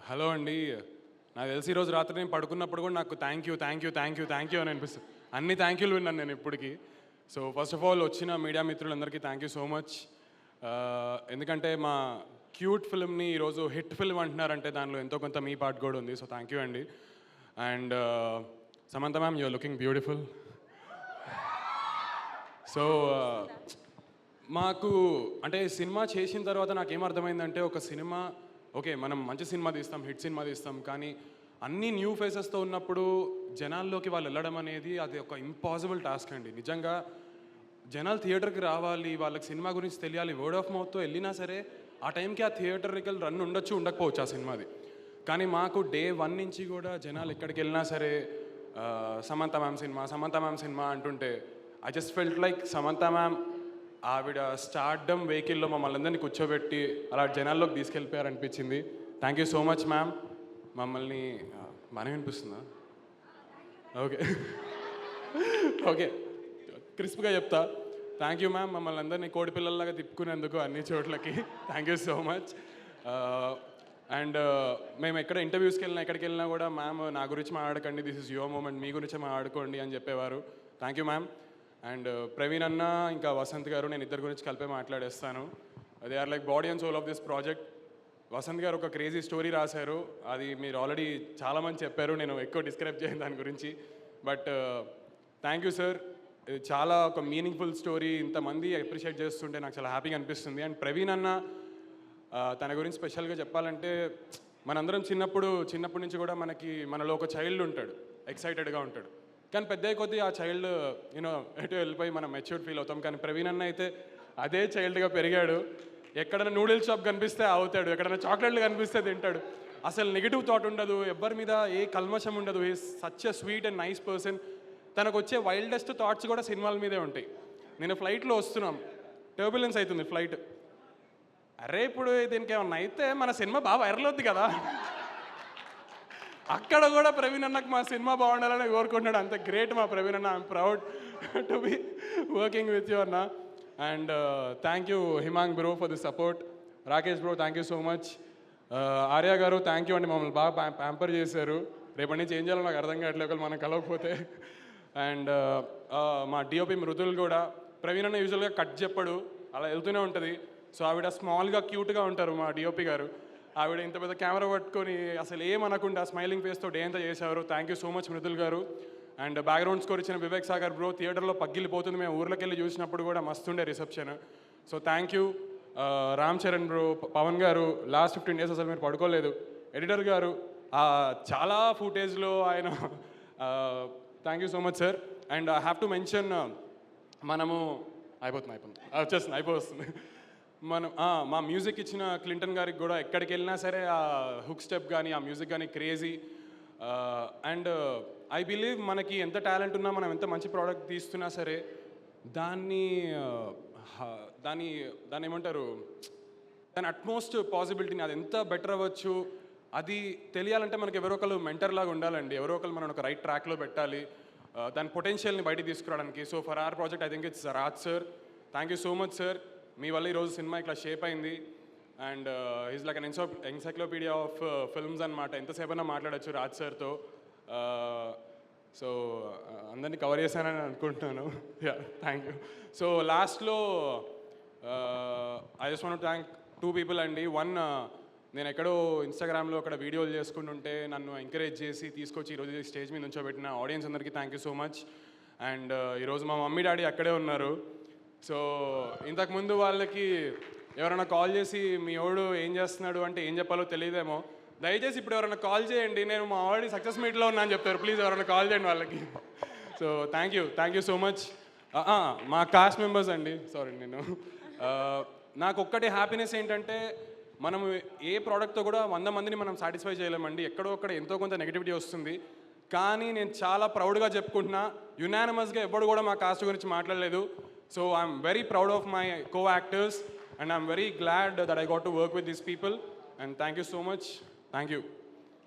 Hello అండి. నాకు తెలిసి ఈరోజు రాత్రి నేను పడుకున్నప్పుడు కూడా నాకు థ్యాంక్ యూ అని అనిపిస్తుంది. అన్ని థ్యాంక్ యూలు విన్నాను నేను ఇప్పటికీ. సో ఫస్ట్ ఆఫ్ ఆల్ వచ్చిన మీడియా మిత్రులందరికీ థ్యాంక్ యూ సో మచ్. ఎందుకంటే మా క్యూట్ ఫిల్మ్ని ఈరోజు హిట్ ఫిల్మ్ అంటున్నారంటే దానిలో ఎంతో కొంత మీ పార్ట్ కూడా ఉంది. సో థ్యాంక్ యూ అండి. And Samantha ma'am, you're looking beautiful. So మాకు అంటే సినిమా చేసిన తర్వాత నాకేం అర్థమైందంటే, ఒక సినిమా ఓకే మనం మంచి సినిమా తీస్తాం, హిట్ సినిమా తీస్తాం, కానీ అన్ని న్యూ ఫేసెస్తో ఉన్నప్పుడు జనాల్లోకి వాళ్ళు వెళ్ళడం అనేది అది ఒక ఇంపాసిబుల్ టాస్క్ అండి. నిజంగా జనాలు థియేటర్కి రావాలి, వాళ్ళకి సినిమా గురించి తెలియాలి, వర్డ్ ఆఫ్ మౌత్తో వెళ్ళినా సరే ఆ టైంకి ఆ థియేటర్కి రన్ ఉండొచ్చు, ఉండకపోవచ్చు ఆ సినిమాది. కానీ మాకు డే 1 నుంచి కూడా జనాలు ఎక్కడికి వెళ్ళినా సరే సమంత మ్యామ్ సినిమా అంటుంటే I just felt like Samantha ma'am ఆవిడ స్టార్డమ్ వెహికల్లో మమ్మల్ని అందరినీ కూర్చోబెట్టి అలా జనాల్లోకి తీసుకెళ్ళిపోయారనిపించింది. Thank you so much ma'am. మమ్మల్ని బాగానే వినిపిస్తుందా? ఓకే ఓకే క్రిస్ప్గా చెప్తా. థ్యాంక్ యూ మ్యామ్, మమ్మల్ని అందరినీ కోడి పిల్లల్లాగా తిప్పుకునేందుకు అన్ని చోట్లకి thank you so much. And మేము ఎక్కడ ఇంటర్వ్యూస్కి వెళ్ళినా ఎక్కడికి వెళ్ళినా కూడా మ్యామ్ నా గురించి మాట్లాడకండి, దిస్ ఇస్ యువర్ మూమెంట్, మీ గురించి మాట్లాడుకోండి అని చెప్పేవారు. Thank you ma'am. And Praveen అన్న ఇంకా వసంత్ గారు, నేను ఇద్దరి గురించి కలిపే మాట్లాడేస్తాను. They are like body and soul of this project. Vasanth గారు ఒక క్రేజీ స్టోరీ రాశారు, అది మీరు ఆల్రెడీ చాలామంది చెప్పారు, నేను ఎక్కువ డిస్క్రైబ్ చేయను దాని గురించి. బట్ థ్యాంక్ యూ సార్, ఇది చాలా ఒక మీనింగ్ఫుల్ స్టోరీ, ఇంతమంది అప్రిషియేట్ చేస్తుంటే నాకు చాలా హ్యాపీగా అనిపిస్తుంది. అండ్ ప్రవీణ్ అన్న తన గురించి స్పెషల్గా చెప్పాలంటే, మనందరం చిన్నప్పటి నుంచి కూడా మనలో ఒక చైల్డ్ ఉంటాడు, ఎక్సైటెడ్గా ఉంటాడు. కానీ పెద్ద కొద్దీ ఆ చైల్డ్ ఎటు వెళ్ళిపోయి మనం మెచ్యూర్డ్ ఫీల్ అవుతాం. కానీ ప్రవీణ్ అన్న అయితే అదే చైల్డ్గా పెరిగాడు. ఎక్కడైనా నూడిల్స్ షాప్ కనిపిస్తే అవుతాడు, ఎక్కడైనా చాక్లెట్లు కనిపిస్తే తింటాడు. అసలు నెగిటివ్ థాట్ ఉండదు, ఎవ్వరి మీద ఏ కల్మషం ఉండదు. ఈ such a sweet and nice person. తనకు వచ్చే వైల్డెస్ట్ థాట్స్ కూడా సినిమాల మీదే ఉంటాయి. నేను ఫ్లైట్లో వస్తున్నాం, టర్బులెన్స్ అవుతుంది ఫ్లైట్. అరే ఇప్పుడు దీనికి ఏమన్నా అయితే మన సినిమా బాగా వైరల్ అవుద్ది కదా, అక్కడ కూడా ప్రవీణ్ అన్నకు మా సినిమా బాగుండాలని కోరుకుంటున్నాడు. అంత గ్రేట్ మా ప్రవీణ్ అన్న. I'm proud to be working with you అన్న. And thank you Himang bro for the support. Rakesh bro thank you so much. Arya గారు థ్యాంక్ యూ అండి, మమ్మల్ని బాగా ప్యాంపర్ చేశారు. రేపటి నుంచి ఏం చేయాలో నాకు అర్థం కావట్లేదు ఒకళ్ళు మనం కలవకపోతే. అండ్ మా డిఓపి మృదుల్ కూడా, ప్రవీణ్ అన్న యూజువల్గా కట్ చెప్పడు, అలా వెళ్తూనే ఉంటుంది. సో ఆవిడ స్మాల్గా క్యూట్గా ఉంటారు మా డిఓపి గారు. ఆవిడ ఇంత పెద్ద కెమెరా పట్టుకొని అసలు ఏమనకుండా స్మైలింగ్ ఫేస్తో డే అంతా చేసేవారు. Thank you so much Mridul గారు. అండ్ బ్యాక్గ్రౌండ్ స్కోర్ ఇచ్చిన వివేక్ సాగర్ బ్రో, థియేటర్లో పగిలిపోతుంది, మేము ఊర్లోకి వెళ్ళి చూసినప్పుడు కూడా మస్తుండే reception. So thank you. Ram Charan bro, Pawan గారు, లాస్ట్ 15 days అసలు మీరు పడుకోలేదు. ఎడిటర్ గారు చాలా ఫుటేజ్లో ఆయన, thank you so much sir. And I have to mention, మనము అయిపోతుంది మనం మా మ్యూజిక్ ఇచ్చిన క్లింటన్ గారికి కూడా ఎక్కడికి వెళ్ళినా సరే ఆ హుక్ స్టెప్ కానీ ఆ మ్యూజిక్ కానీ క్రేజీ. అండ్ ఐ బిలీవ్ మనకి ఎంత టాలెంట్ ఉన్నా, మనం ఎంత మంచి ప్రోడక్ట్ తీస్తున్నా సరే దాన్ని ఏమంటారు, దాని అట్మోస్ట్ పాసిబిలిటీని, అది ఎంత బెటర్ అవ్వచ్చు అది తెలియాలంటే మనకి ఎవరో ఒకరు మెంటర్ లాగా ఉండాలండి. ఎవరో ఒకరు మనం ఒక రైట్ ట్రాక్లో పెట్టాలి, దాని పొటెన్షియల్ని బయటికి తీసుకురావడానికి. So for our project I think it's Raj sir. Thank you so much sir, మీ వల్ల ఈరోజు సినిమా ఇట్లా షేప్ అయింది. And is like an encyclopedia of films అనమాట. ఎంతసేపైనా మాట్లాడచ్చు రాజ్ సార్తో. సో అందరినీ కవర్ చేశానని అనుకుంటున్నాను. Yeah thank you. సో లాస్ట్లో I just want to thank 2 people అండి. వన్, నేను ఎక్కడో ఇన్స్టాగ్రామ్లో అక్కడ వీడియోలు చేసుకుంటుంటే నన్ను ఎంకరేజ్ చేసి తీసుకొచ్చి ఈరోజు స్టేజ్ మీద నుంచోబెట్టిన ఆడియన్స్ అందరికీ thank you so much. And ఈరోజు మా మమ్మీ డాడీ అక్కడే ఉన్నారు. సో ఇంతకుముందు వాళ్ళకి ఎవరైనా కాల్ చేసి మీ వాడు ఏం చేస్తున్నాడు అంటే ఏం చెప్పాలో తెలియదేమో, దయచేసి ఇప్పుడు ఎవరైనా కాల్ చేయండి, నేను మా ఆల్రెడీ సక్సెస్ మీట్లో ఉన్నా అని చెప్తారు. ప్లీజ్ ఎవరైనా కాల్ చేయండి వాళ్ళకి. So thank you so much. మా కాస్ట్ మెంబర్స్ అండి, సారీ నాకు ఒక్కటి హ్యాపీనెస్ ఏంటంటే, మనము ఏ ప్రోడక్ట్తో కూడా 100 మందిని మనం సాటిస్ఫై చేయలేమండి. ఎక్కడో అక్కడ ఎంతో కొంత నెగిటివిటీ వస్తుంది. కానీ నేను చాలా ప్రౌడ్గా చెప్పుకుంటున్నా, యునానిమస్గా ఎవ్వడు కూడా మా కాస్ట్ గురించి మాట్లాడలేదు. So I'm very proud of my co-actors and I'm very glad that I got to work with these people, and thank you so much. Thank you.